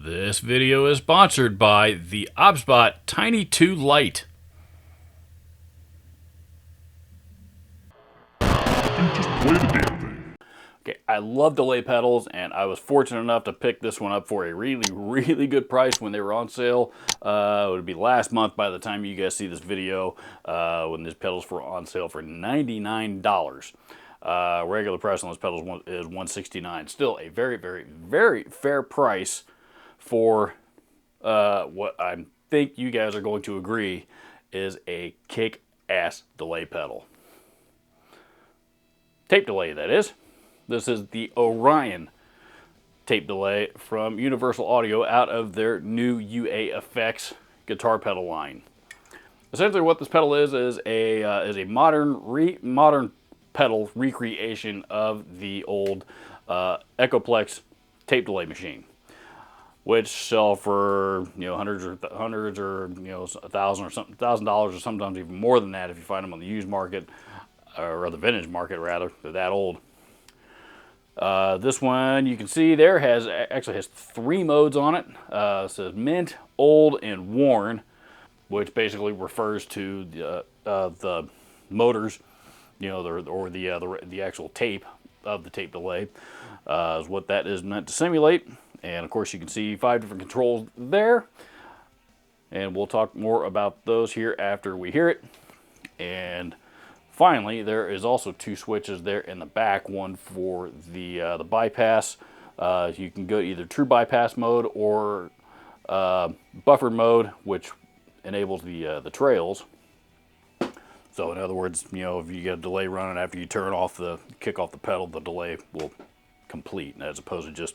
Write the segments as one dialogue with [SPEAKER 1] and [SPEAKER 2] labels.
[SPEAKER 1] This video is sponsored by the Obsbot Tiny 2 Lite.
[SPEAKER 2] Just play the damn thing.
[SPEAKER 1] Okay, I love delay pedals, and I was fortunate enough to pick this one up for a really good price when they were on sale. It would be last month by the time you guys see this video, when these pedals were on sale for $99. Regular price on those pedals is $169. Still a very fair price for what I think you guys are going to agree is a kick-ass delay pedal. Tape delay, that is. This is the Orion tape delay from Universal Audio out of their new UA Effects guitar pedal line. Essentially what this pedal is a modern pedal recreation of the old Echoplex tape delay machine, which sell for hundreds or $1,000 or something, $1,000 or sometimes even more than that if you find them on the used market or the vintage market rather. They're that old. This one you can see there actually has 3 modes on it. It says mint, old, and worn, which basically refers to the motors, the actual tape of the tape delay is what that is meant to simulate. And of course you can see 5 different controls there, and we'll talk more about those here after we hear it. And finally, there is also 2 switches there in the back, one for the bypass. You can go either true bypass mode or buffered mode, which enables the trails. So in other words, if you get a delay running after you kick off the pedal, the delay will complete, as opposed to just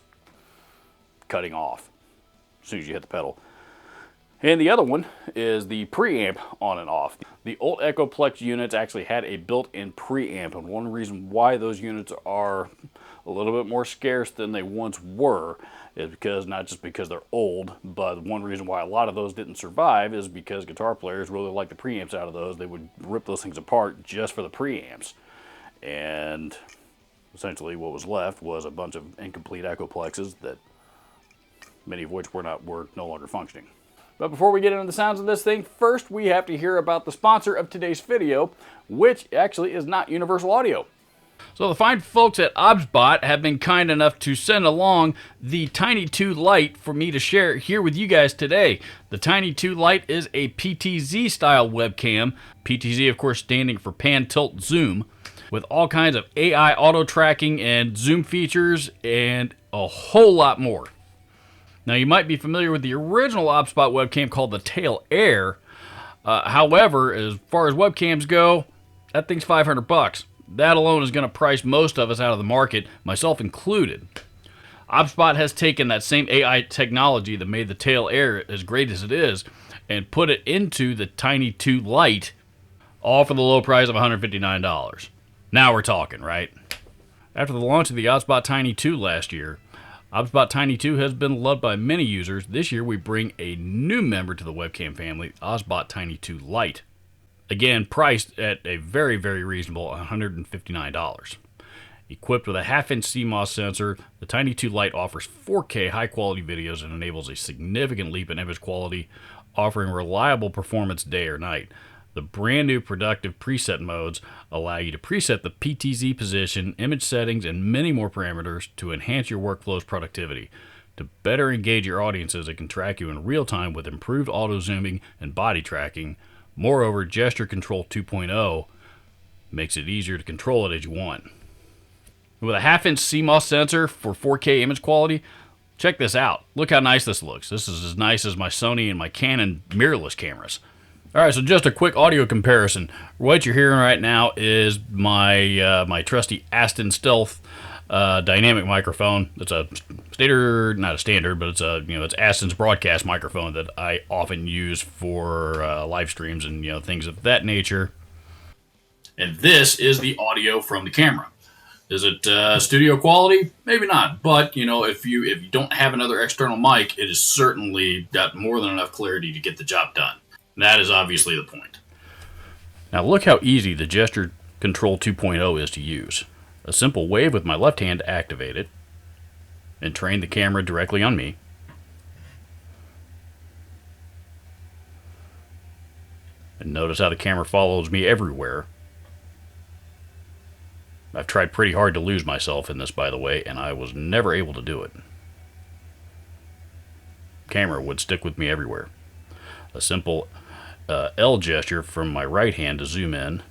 [SPEAKER 1] cutting off as soon as you hit the pedal. And the other one is the preamp on and off. The old Echoplex units actually had a built-in preamp, and one reason why those units are a little bit more scarce than they once were is because, not just because they're old, but one reason why a lot of those didn't survive is because guitar players really like the preamps out of those. They would rip those things apart just for the preamps. And essentially what was left was a bunch of incomplete Echoplexes, that many of which were no longer functioning. But before we get into the sounds of this thing, first we have to hear about the sponsor of today's video, which actually is not Universal Audio. So the fine folks at Obsbot have been kind enough to send along the Tiny 2 Lite for me to share here with you guys today. The Tiny 2 Lite is a PTZ style webcam. PTZ, of course, standing for Pan Tilt Zoom, with all kinds of AI auto tracking and zoom features and a whole lot more. Now, you might be familiar with the original Obsbot webcam called the Tail Air. However, as far as webcams go, that thing's $500. That alone is going to price most of us out of the market, myself included. Obsbot has taken that same AI technology that made the Tail Air as great as it is and put it into the Tiny 2 Lite, all for the low price of $159. Now we're talking, right? After the launch of the Obsbot Tiny 2 last year, Obsbot Tiny 2 has been loved by many users. This year we bring a new member to the webcam family, Obsbot Tiny 2 Lite. Again, priced at a very reasonable $159. Equipped with a 1/2-inch CMOS sensor, the Tiny 2 Lite offers 4K high-quality videos and enables a significant leap in image quality, offering reliable performance day or night. The brand new productive preset modes allow you to preset the PTZ position, image settings, and many more parameters to enhance your workflow's productivity. To better engage your audiences, it can track you in real time with improved auto zooming and body tracking. Moreover, Gesture Control 2.0 makes it easier to control it as you want. With a 1/2-inch CMOS sensor for 4K image quality, check this out. Look how nice this looks. This is as nice as my Sony and my Canon mirrorless cameras. Alright, so just a quick audio comparison. What you're hearing right now is my trusty Aston Stealth dynamic microphone. It's a not a standard, but it's Aston's broadcast microphone that I often use for live streams and things of that nature. And this is the audio from the camera. Is it studio quality? Maybe not, but if you don't have another external mic, it has certainly got more than enough clarity to get the job done. That is obviously the point. Now look how easy the Gesture Control 2.0 is to use. A simple wave with my left hand to activate it, and train the camera directly on me. And notice how the camera follows me everywhere. I've tried pretty hard to lose myself in this, by the way, and I was never able to do it. Camera would stick with me everywhere. A simple L gesture from my right hand to zoom in,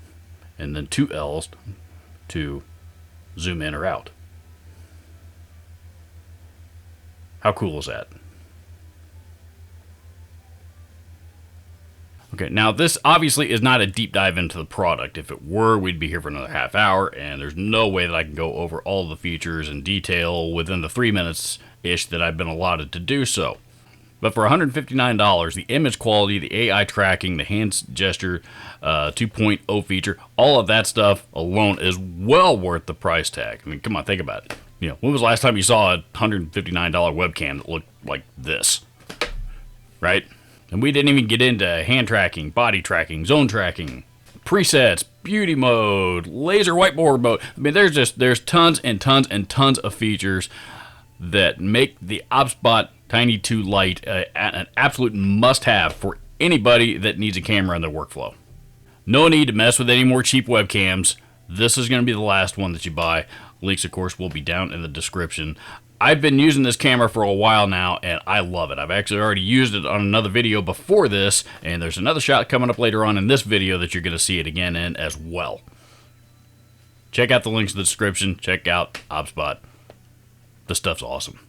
[SPEAKER 1] and then 2 L's to zoom in or out. How cool is that? Okay, now this obviously is not a deep dive into the product. If it were, we'd be here for another half hour, and there's no way that I can go over all the features in detail within the 3 minutes-ish that I've been allotted to do so. But for $159, the image quality, the AI tracking, the hand gesture 2.0 feature, all of that stuff alone is well worth the price tag. I mean, come on, think about it. You know, when was the last time you saw a $159 webcam that looked like this? Right? And we didn't even get into hand tracking, body tracking, zone tracking, presets, beauty mode, laser whiteboard mode. I mean, there's tons and tons and tons of features that make the Obsbot Tiny 2 Lite an absolute must-have for anybody that needs a camera in their workflow. No need to mess with any more cheap webcams. This is going to be the last one that you buy. Links, of course, will be down in the description. I've been using this camera for a while now, and I love it. I've actually already used it on another video before this, and there's another shot coming up later on in this video that you're going to see it again in as well. Check out the links in the description. Check out Obsbot. This stuff's awesome.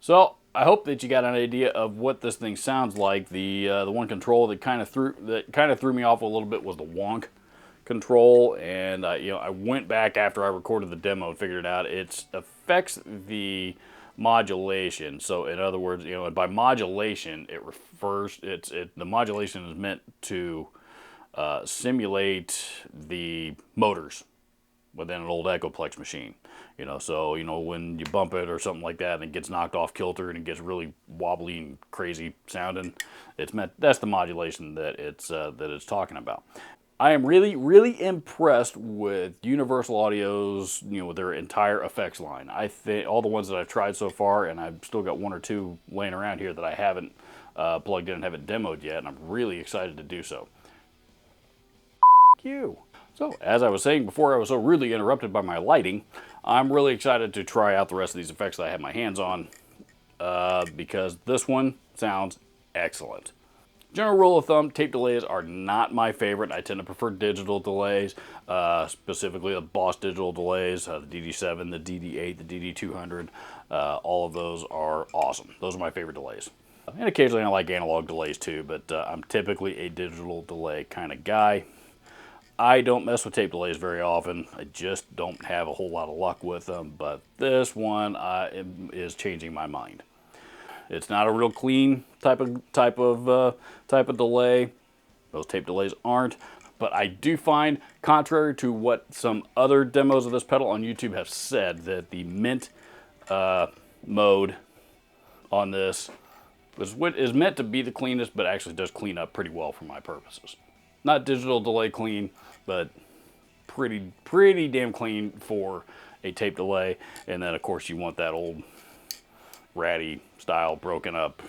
[SPEAKER 1] So I hope that you got an idea of what this thing sounds like. The one control that kind of threw me off a little bit was the wonk control, and I went back after I recorded the demo and figured it out. It affects the modulation. So in other words, by modulation, the modulation is meant to simulate the motors within an old Echoplex machine. So when you bump it or something like that and it gets knocked off kilter and it gets really wobbly and crazy sounding, that's the modulation that it's talking about. I am really, really impressed with Universal Audio's, with their entire effects line. I think all the ones that I've tried so far, and I've still got one or two laying around here that I haven't plugged in and haven't demoed yet, and I'm really excited to do so. You. So, as I was saying before I was so rudely interrupted by my lighting, I'm really excited to try out the rest of these effects that I have my hands on, because this one sounds excellent. General rule of thumb, tape delays are not my favorite. I tend to prefer digital delays, specifically the Boss digital delays, the DD7, the DD8, the DD200. All of those are awesome. Those are my favorite delays. And occasionally I like analog delays too, but I'm typically a digital delay kind of guy. I don't mess with tape delays very often. I just don't have a whole lot of luck with them, but this one is changing my mind. It's not a real clean type of delay. Those tape delays aren't, but I do find, contrary to what some other demos of this pedal on YouTube have said, that the mint mode on this is meant to be the cleanest, but actually does clean up pretty well for my purposes. Not digital delay clean, but pretty damn clean for a tape delay. And then of course you want that old ratty style broken up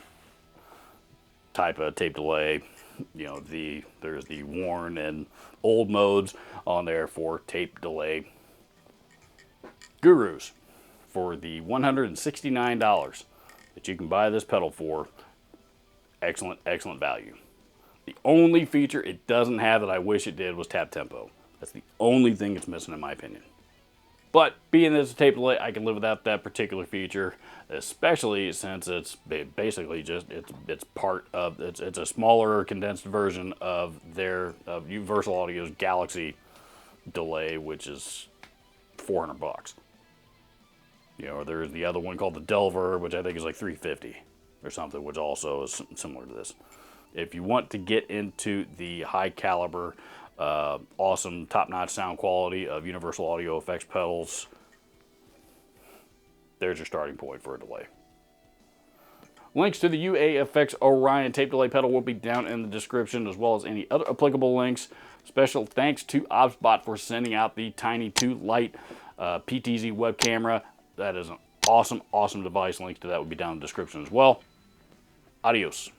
[SPEAKER 1] type of tape delay. There's the worn and old modes on there for tape delay gurus for the $169 that you can buy this pedal for. Excellent value. The only feature it doesn't have that I wish it did was tap tempo. That's the only thing it's missing in my opinion. But being that it's a tape delay, I can live without that particular feature, especially since it's basically just it's a smaller condensed version of Universal Audio's Galaxy delay, which is $400. There's the other one called the Delver, which I think is like $350 or something, which also is similar to this. If you want to get into the high caliber, awesome top-notch sound quality of Universal Audio effects pedals, there's your starting point for a delay. Links to the UA-FX Orion tape delay pedal will be down in the description, as well as any other applicable links. Special thanks to Obsbot for sending out the Tiny 2 Lite PTZ web camera. That is an awesome device. Links to that will be down in the description as well. Adios.